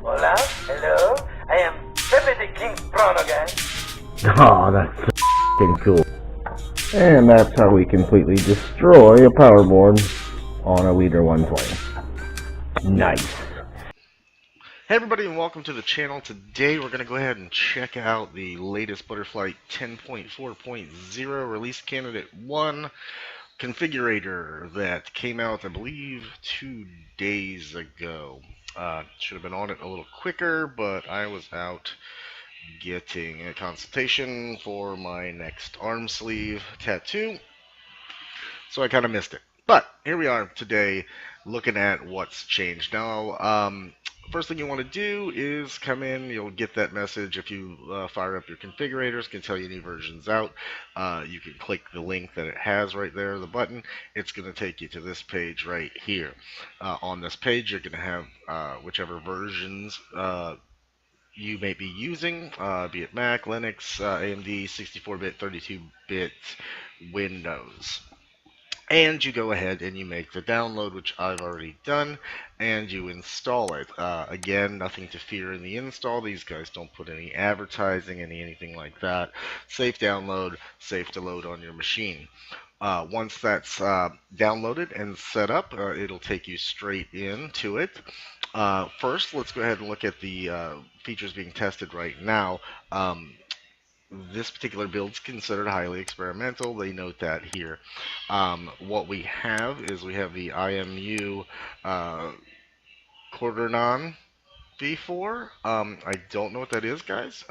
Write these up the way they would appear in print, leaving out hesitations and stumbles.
Hola, hello, I am Pepe the King Prono Guy. Oh, that's so f***ing cool. And that's how we completely destroy a powerboard on a Leader 120. Nice. Hey everybody, and welcome to the channel. Today we're going to go ahead and check out the latest ButterFlight 10.4.0 release candidate 1 configurator that came out, I believe, 2 days ago. Should have been on it a little quicker, but I was out getting a consultation for my next arm sleeve tattoo, so I kind of missed it. But here we are today looking at what's changed. Now, first thing you want to do is come in. You'll get that message if you fire up your configurators. Can tell you new versions out. You can click the link that it has right there, the button. It's going to take you to this page right here. On this page, you're going to have whichever versions you may be using, be it Mac, Linux, AMD, 64-bit, 32-bit, Windows. And you go ahead and you make the download, which I've already done, and you install it. Again, nothing to fear in the install. These guys don't put any advertising, anything like that. Safe download, safe to load on your machine. Once that's downloaded and set up, it'll take you straight into it. First, let's go ahead and look at the features being tested right now. This particular build is considered highly experimental. They note that here. What we have is we have the IMU Cordonon V4. I don't know what that is, guys.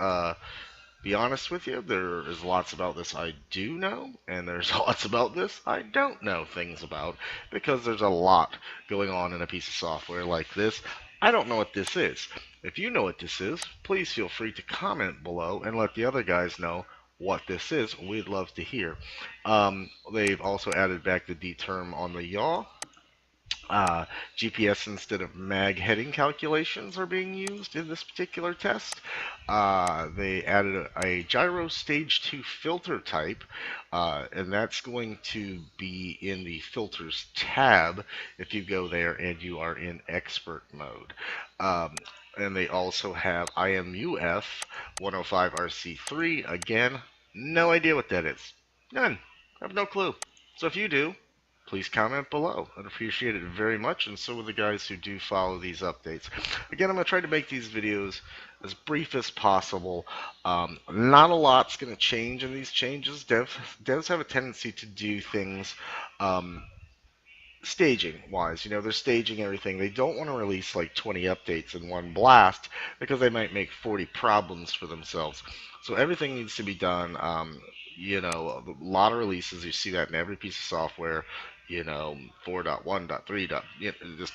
Be honest with you, there is lots about this I do know, and there's lots about this I don't know things about, because there's a lot going on in a piece of software like this. I don't know what this is. If you know what this is, please feel free to comment below and let the other guys know what this is. We'd love to hear. They've also added back the D term on the yaw. GPS instead of mag heading calculations are being used in this particular test. They added a gyro stage 2 filter type, and that's going to be in the filters tab if you go there and you are in expert mode. And they also have IMUF 105 RC3. Again, no idea what that is. None. I have no clue. So if you do, please comment below. I'd appreciate it very much, and so will the guys who do follow these updates. Again, I'm going to try to make these videos as brief as possible. Not a lot's going to change in these changes. Devs have a tendency to do things staging-wise. You know, they're staging everything. They don't want to release like 20 updates in one blast, because they might make 40 problems for themselves. So everything needs to be done. You know, a lot of releases, you see that in every piece of software. You know, 4.1.3. Just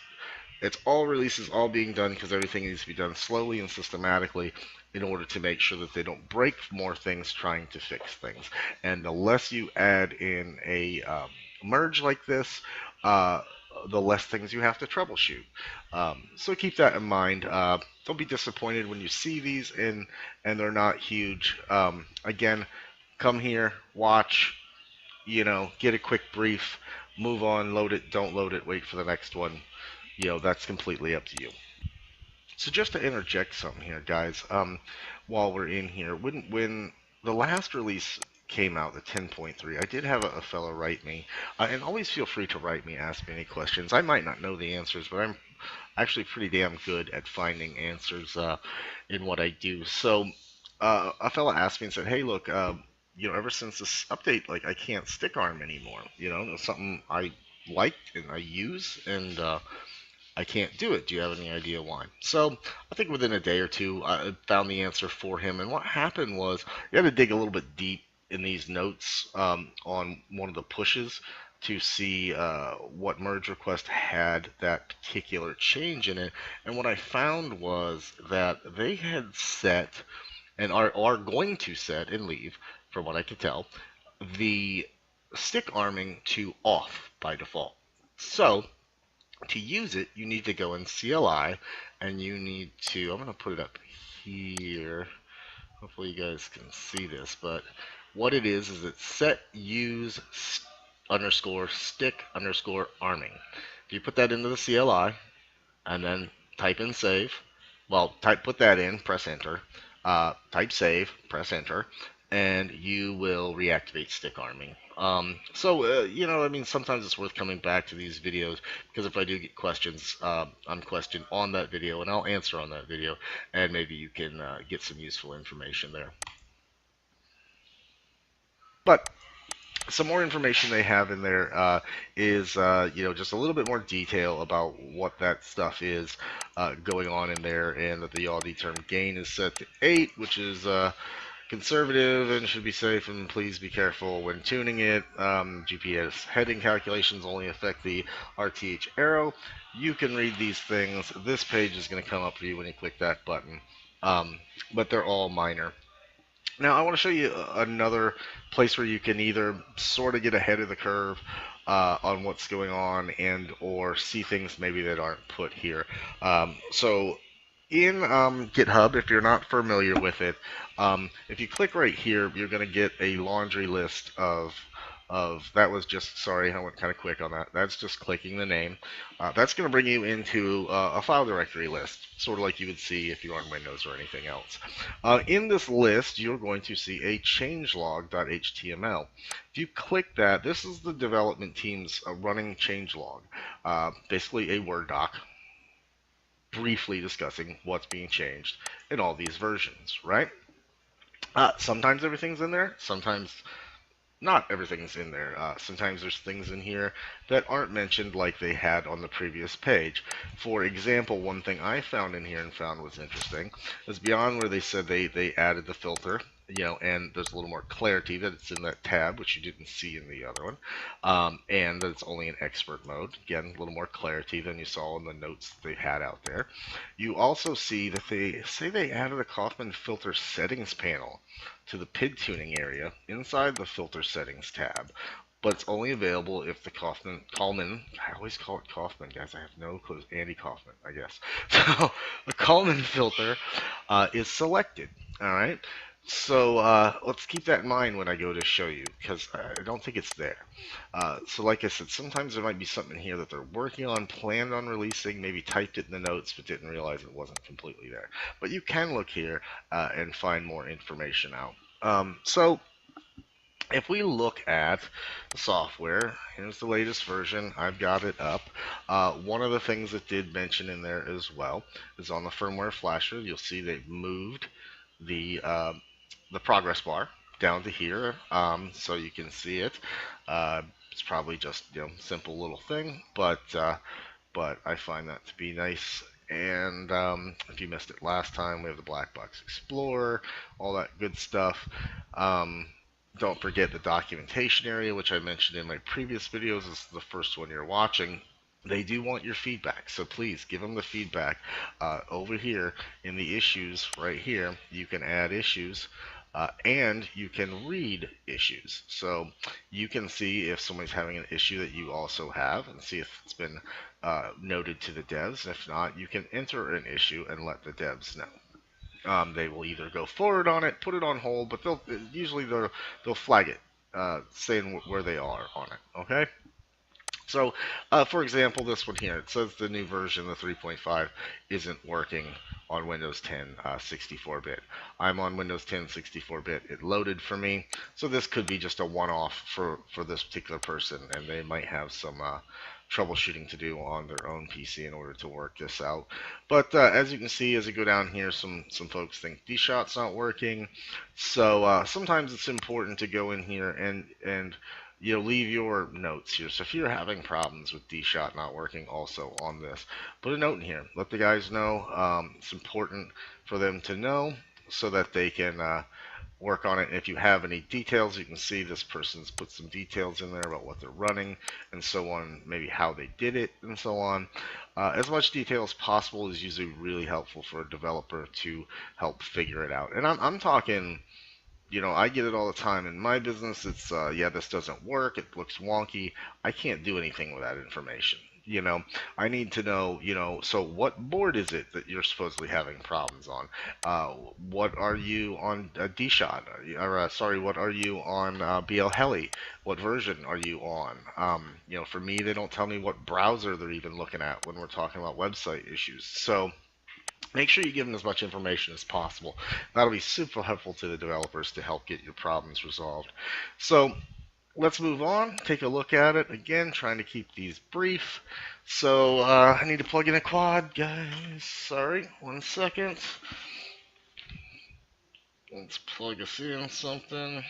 it's all releases, all being done because everything needs to be done slowly and systematically in order to make sure that they don't break more things trying to fix things. And the less you add in a merge like this, the less things you have to troubleshoot. So keep that in mind. Don't be disappointed when you see these and they're not huge. Again, come here, watch, you know, get a quick brief, move on, load it, don't load it, wait for the next one. You know, that's completely up to you. So just to interject something here, guys, while we're in here, when the last release came out, the 10.3, I did have a fellow write me, and always feel free to write me, ask me any questions. I might not know the answers, but I'm actually pretty damn good at finding answers in what I do. So a fellow asked me and said, hey, look, you know, ever since this update, like, I can't stick arm anymore. You know, it's something I liked and I use, and I can't do it. Do you have any idea why? So I think within a day or two, I found the answer for him. And what happened was, you had to dig a little bit deep in these notes on one of the pushes to see what merge request had that particular change in it. And what I found was that they had set, and are going to set and leave, from what I could tell, the stick arming to off by default. So to use it, you need to go in CLI, and you need to, I'm going to put it up here. Hopefully you guys can see this, but what it is it's set use underscore stick underscore arming. If you put that into the CLI and then type in save, Well, put that in, press enter, type save, press enter, and you will reactivate stick arming. I mean, sometimes it's worth coming back to these videos because if I do get questions, I'm questioned on that video, and I'll answer on that video, and maybe you can get some useful information there. But some more information they have in there is just a little bit more detail about what that stuff is going on in there, and that the yaw term gain is set to 8, which is conservative and should be safe, and please be careful when tuning it. GPS heading calculations only affect the RTH arrow. You can read these things. This page is going to come up for you when you click that button, but they're all minor. Now I want to show you another place where you can either sort of get ahead of the curve on what's going on, and or see things maybe that aren't put here. So in GitHub, if you're not familiar with it, if you click right here, you're going to get a laundry list of that was just, sorry, I went kind of quick on that. That's just clicking the name. That's going to bring you into a file directory list, sort of like you would see if you're on Windows or anything else. In this list, you're going to see a changelog.html. If you click that, this is the development team's running changelog, basically a Word doc, briefly discussing what's being changed in all these versions, right? Sometimes everything's in there, sometimes not everything's in there. Sometimes there's things in here that aren't mentioned like they had on the previous page. For example, one thing I found in here and found was interesting is beyond where they said they added the filter, and there's a little more clarity that it's in that tab, which you didn't see in the other one, and that it's only in expert mode. Again, a little more clarity than you saw in the notes that they had out there. You also see that they say they added a Kaufman filter settings panel to the PID tuning area inside the filter settings tab, but it's only available if the Kaufman, I always call it Kaufman, guys, I have no clue, Andy Kaufman, I guess. So the Kaufman filter is selected, all right? So let's keep that in mind when I go to show you, because I don't think it's there. So like I said, sometimes there might be something here that they're working on, planned on releasing, maybe typed it in the notes, but didn't realize it wasn't completely there. But you can look here and find more information out. So if we look at the software, here's the latest version. I've got it up. One of the things that did mention in there as well is on the firmware flasher, you'll see they've moved the progress bar down to here, so you can see it. It's probably just simple little thing, but I find that to be nice. And if you missed it last time, we have the Black Box Explorer, all that good stuff. Don't forget the documentation area, which I mentioned in my previous videos. This is the first one you're watching. They do want your feedback, so please give them the feedback. Over here in the issues right here, you can add issues, and you can read issues. So you can see if somebody's having an issue that you also have, and see if it's been noted to the devs. If not, you can enter an issue and let the devs know. They will either go forward on it, put it on hold, but they'll flag it, saying where they are on it. Okay. So, for example, this one here, it says the new version, the 3.5, isn't working on Windows 10 64-bit. I'm on Windows 10 64-bit. It loaded for me, so this could be just a one-off for this particular person, and they might have some troubleshooting to do on their own PC in order to work this out. But as you can see, as you go down here, some folks think D-Shot's not working. So sometimes it's important to go in here and leave your notes here. So if you're having problems with D-Shot not working also on this, put a note in here. Let the guys know. It's important for them to know so that they can work on it. And if you have any details, you can see this person's put some details in there about what they're running and so on, maybe how they did it and so on. As much detail as possible is usually really helpful for a developer to help figure it out. And I'm talking, I get it all the time in my business. It's, yeah, this doesn't work. It looks wonky. I can't do anything with that information. I need to know, so what board is it that you're supposedly having problems on? What are you on D-Shot? Sorry, what are you on BL Heli? What version are you on? For me, they don't tell me what browser they're even looking at when we're talking about website issues. So make sure you give them as much information as possible. That'll be super helpful to the developers to help get your problems resolved. So let's move on, take a look at it. Again, trying to keep these brief. So I need to plug in a quad, guys. Sorry, 1 second. Let's plug us in something.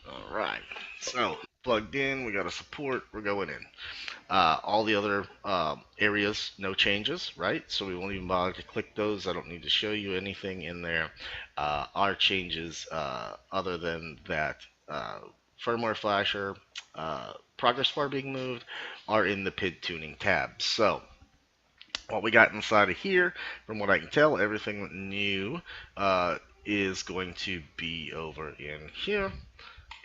Alright, so plugged in, we got a support, we're going in. All the other areas, no changes, right? So we won't even bother to click those. I don't need to show you anything in there. Our changes, other than that firmware flasher, progress bar being moved, are in the PID tuning tab. So what we got inside of here, from what I can tell, everything new is going to be over in here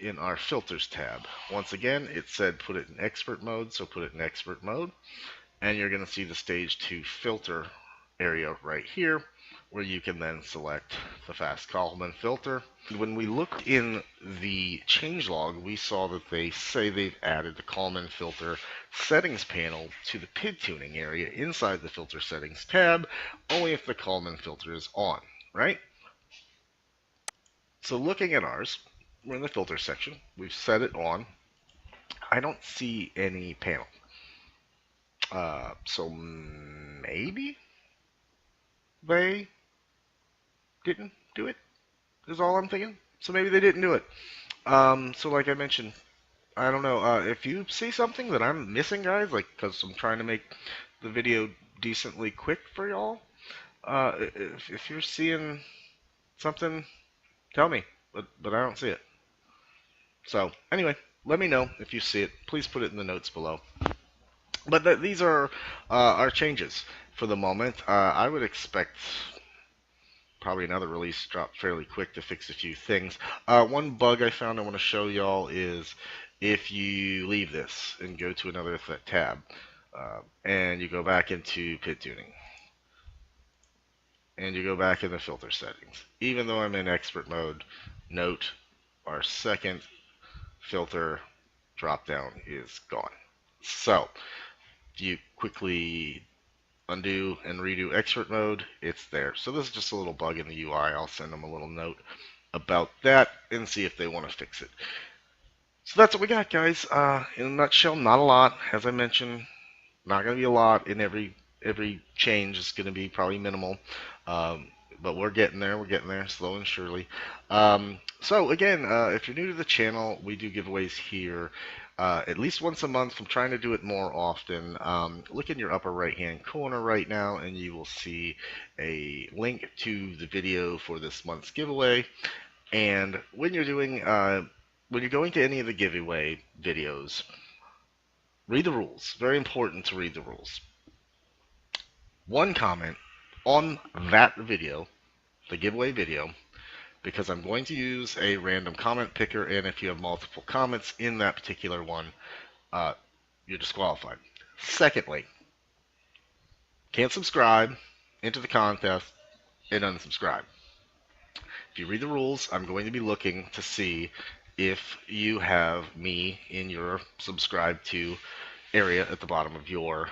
in our filters tab. Once again, it said put it in expert mode, so put it in expert mode, and you're going to see the stage 2 filter area right here, where you can then select the fast Kalman filter. When we looked in the changelog, we saw that they say they've added the Kalman filter settings panel to the PID tuning area inside the filter settings tab, only if the Kalman filter is on, right? So looking at ours, we're in the filter section. We've set it on. I don't see any panel. So maybe they didn't do it, is all I'm thinking. So maybe they didn't do it. So like I mentioned, I don't know. If you see something that I'm missing, guys, like, because I'm trying to make the video decently quick for y'all, if you're seeing something, tell me. But I don't see it. So anyway, let me know if you see it. Please put it in the notes below. But these are our changes for the moment. I would expect probably another release drop fairly quick to fix a few things. One bug I found I want to show y'all is if you leave this and go to another tab and you go back into PID tuning and you go back in the filter settings. Even though I'm in expert mode, note our second filter drop down is gone. So if you quickly undo and redo expert mode, it's there. So this is just a little bug in the UI. I'll send them a little note about that and see if they want to fix it. So that's what we got, guys. In a nutshell, not a lot. As I mentioned, not going to be a lot in every change. It's going to be probably minimal. But we're getting there. We're getting there, slow and surely. So again, if you're new to the channel, we do giveaways here at least once a month. I'm trying to do it more often. Look in your upper right-hand corner right now, and you will see a link to the video for this month's giveaway. And when you're doing, when you're going to any of the giveaway videos, read the rules. Very important to read the rules. One comment on that video, the giveaway video, because I'm going to use a random comment picker, and if you have multiple comments in that particular one, you're disqualified. Secondly, can't subscribe, enter the contest, and unsubscribe. If you read the rules, I'm going to be looking to see if you have me in your subscribe to area at the bottom of your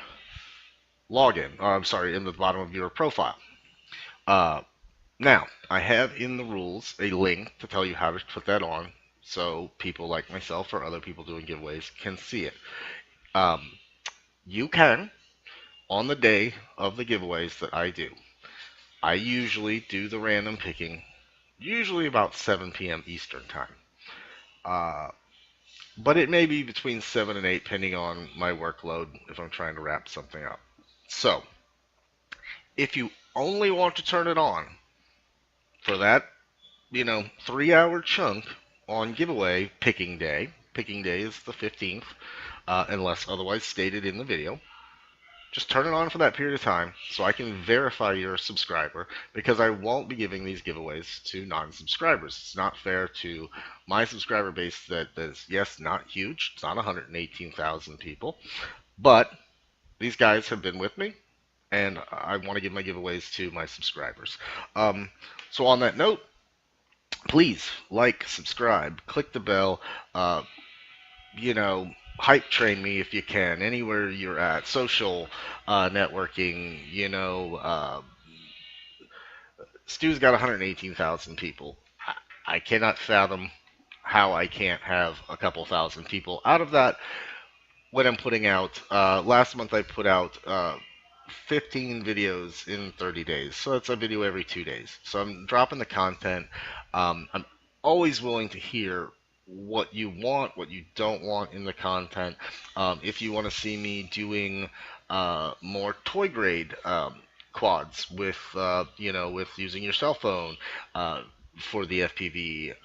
login. I'm sorry, in the bottom of your profile. Now, I have in the rules a link to tell you how to put that on, so people like myself or other people doing giveaways can see it. You can, on the day of the giveaways that I do, I usually do the random picking, usually about 7 p.m. Eastern time. But it may be between 7 and 8, depending on my workload, if I'm trying to wrap something up. So, if you only want to turn it on for that, 3-hour chunk on giveaway picking day is the 15th, unless otherwise stated in the video, just turn it on for that period of time so I can verify you're a subscriber, because I won't be giving these giveaways to non-subscribers. It's not fair to my subscriber base that is, yes, not huge. It's not 118,000 people, but these guys have been with me, and I want to give my giveaways to my subscribers. So on that note, please like, subscribe, click the bell, hype train me if you can, anywhere you're at, social networking, Stu's got 118,000 people. I cannot fathom how I can't have a couple thousand people out of that when I'm putting out. Last month I put out 15 videos in 30 days. So that's a video every 2 days. So I'm dropping the content. I'm always willing to hear what you want, what you don't want in the content. If you want to see me doing more toy grade quads with, with using your cell phone for the FPV.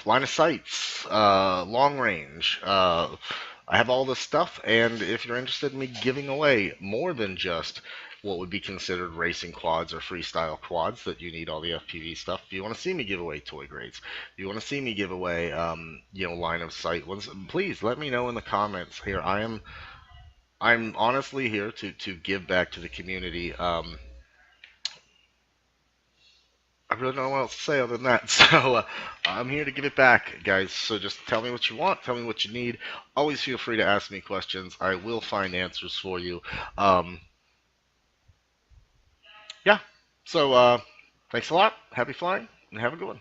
Line of sights, long range. I have all this stuff, and if you're interested in me giving away more than just what would be considered racing quads or freestyle quads that you need all the FPV stuff, if you want to see me give away toy grades, if you want to see me give away, line of sight ones, please let me know in the comments here. I'm honestly here to give back to the community. I really don't know what else to say other than that. So I'm here to give it back, guys. So just tell me what you want. Tell me what you need. Always feel free to ask me questions. I will find answers for you. Um, yeah. So thanks a lot. Happy flying, and have a good one.